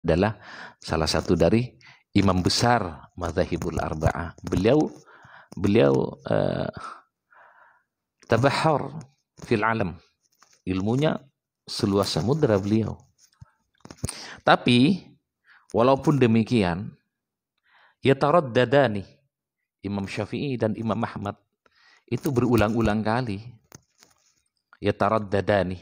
adalah salah satu dari imam besar madzhabul arba'ah. Beliau tabahhar fil alam. Ilmunya seluas samudra beliau. Tapi walaupun demikian, yataraddadani, Imam Syafi'i dan Imam Ahmad itu berulang-ulang kali. Yataraddadani,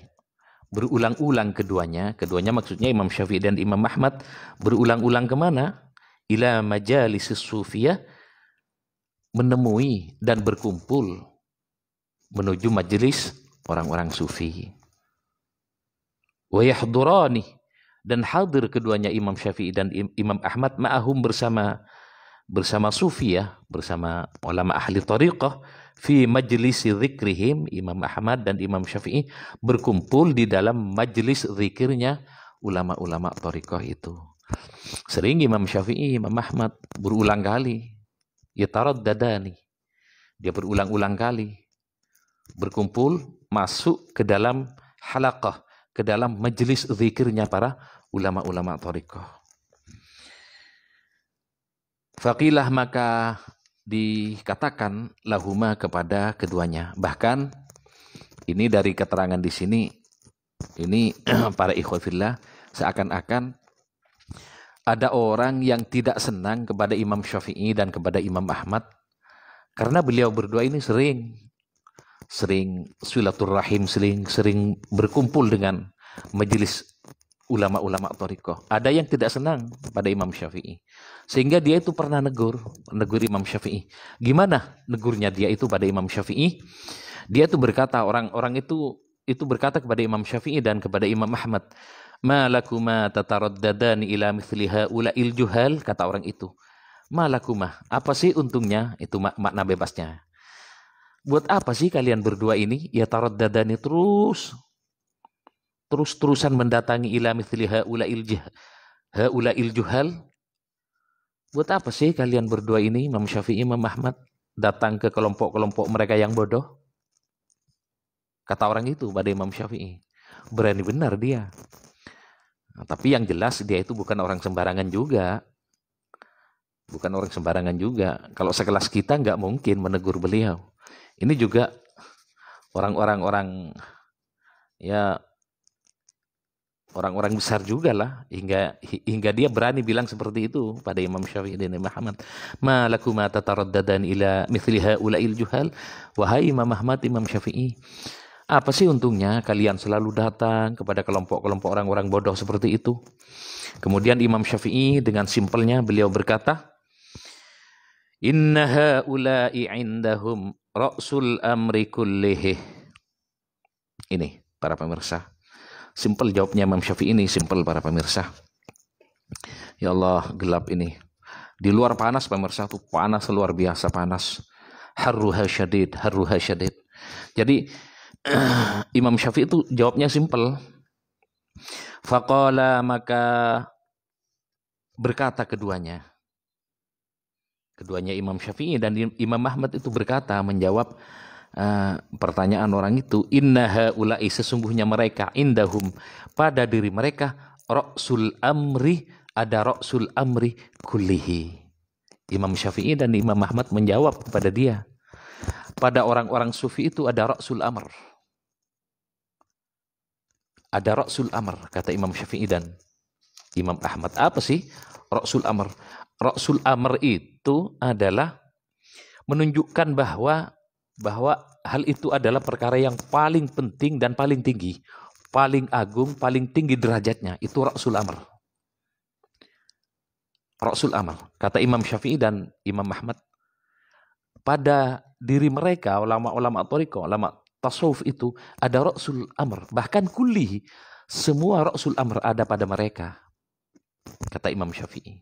berulang-ulang keduanya maksudnya Imam Syafi'i dan Imam Ahmad berulang-ulang kemana? Ila majalis sufiyah, menemui dan berkumpul menuju majelis orang-orang sufi. Wa yahdurani, dan hadir keduanya Imam Syafi'i dan Imam Ahmad ma'ahum bersama sufiyah, bersama ulama ahli tariqah, fi majlisi dzikrihim. Imam Ahmad dan Imam Syafi'i berkumpul di dalam majlis zikirnya ulama-ulama tariqah itu. Sering Imam Syafi'i, Imam Ahmad berulang kali, yataraddadani, dia berulang-ulang kali berkumpul masuk ke dalam halaqah, ke dalam majlis zikirnya para ulama-ulama tariqah. Faqilah, maka dikatakan lahuma kepada keduanya. Bahkan ini dari keterangan di sini, ini para ikhwan fillah, seakan-akan ada orang yang tidak senang kepada Imam Syafi'i dan kepada Imam Ahmad karena beliau berdua ini sering silaturahim, sering berkumpul dengan majelis ulama-ulama thariqah. Ada yang tidak senang pada Imam Syafi'i, sehingga dia itu pernah negur Imam Syafi'i. Gimana negurnya dia itu pada Imam Syafi'i? Dia itu berkata, orang itu berkata kepada Imam Syafi'i dan kepada Imam Ahmad, ma lakuma tataraddadani ila mithli haula'il juhal, kata orang itu. Ma lakuma, apa sih untungnya? Itu makna bebasnya. Buat apa sih kalian berdua ini ya taraddadani terus-terusan mendatangi ila mithli haula'il juhal? Buat apa sih kalian berdua ini, Imam Syafi'i, Imam Ahmad, datang ke kelompok-kelompok mereka yang bodoh? Kata orang itu pada Imam Syafi'i. Berani benar dia. Nah, tapi yang jelas dia itu bukan orang sembarangan juga. Bukan orang sembarangan juga. Kalau sekelas kita nggak mungkin menegur beliau. Ini juga orang-orang besar juga lah, hingga dia berani bilang seperti itu pada Imam Syafi'i dan Imam Ahmad. Ma lakuma tataraddadani ila mithli haula'il juhal. Wahai Imam Ahmad, Imam Syafi'i, apa sih untungnya kalian selalu datang kepada kelompok-kelompok orang-orang bodoh seperti itu? Kemudian Imam Syafi'i dengan simpelnya beliau berkata, inna haula'i indahum ra'sul amri kullihi. Ini para pemirsa. Simpel jawabnya Imam Syafi'i ini, simpel para pemirsa. Ya Allah, gelap ini. Di luar panas pemirsa, tuh panas luar biasa panas. Harruha syadid. Jadi Imam Syafi'i itu jawabnya simpel. Faqala, maka berkata keduanya Imam Syafi'i dan Imam Ahmad itu berkata, menjawab pertanyaan orang itu, inna haula'i, sesungguhnya mereka, indahum, pada diri mereka, ra'sul amri, ada ra'sul amri kullihi. Imam Syafi'i dan Imam Ahmad menjawab kepada dia, pada orang-orang sufi itu ada ra'sul amr. Ada ra'sul amr, kata Imam Syafi'i dan Imam Ahmad. Apa sih ra'sul amr? Ra'sul amr itu adalah menunjukkan bahwa hal itu adalah perkara yang paling penting dan paling tinggi, paling agung, paling tinggi derajatnya. Itu ra'sul amr. Ra'sul amr, kata Imam Syafi'i dan Imam Ahmad, pada diri mereka, ulama-ulama thariqah, ulama tasawuf itu ada ra'sul amr. Bahkan kulli, semua ra'sul amr ada pada mereka, kata Imam Syafi'i.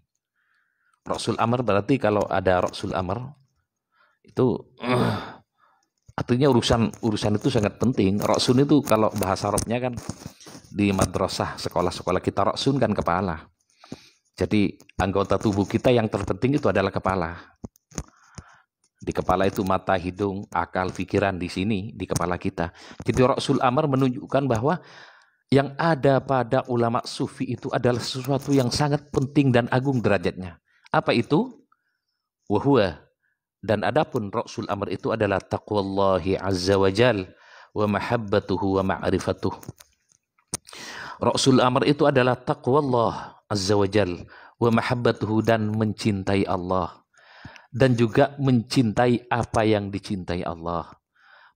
Ra'sul amr berarti kalau ada ra'sul amr itu artinya urusan itu sangat penting. Ra'sun itu kalau bahasa Arabnya kan di madrasah, sekolah-sekolah kita, ra'sun kan kepala. Jadi anggota tubuh kita yang terpenting itu adalah kepala. Di kepala itu mata, hidung, akal, pikiran, di sini di kepala kita. Jadi ra'sul amr menunjukkan bahwa yang ada pada ulama sufi itu adalah sesuatu yang sangat penting dan agung derajatnya. Apa itu? Wahuwa. Dan adapun Rasul Amr itu adalah taqwallahi azza wa jal wa mahabbatuhu wa ma'rifatuh. Rasul Amr itu adalah taqwallah azza wa jal wa mahabbatuhu, dan mencintai Allah. Dan juga mencintai apa yang dicintai Allah.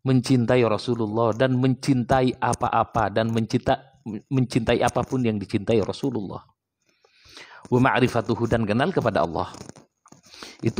Mencintai Rasulullah dan mencintai apa-apa dan mencintai apapun yang dicintai Rasulullah. Wa ma'rifatuhu, dan kenal kepada Allah. Itu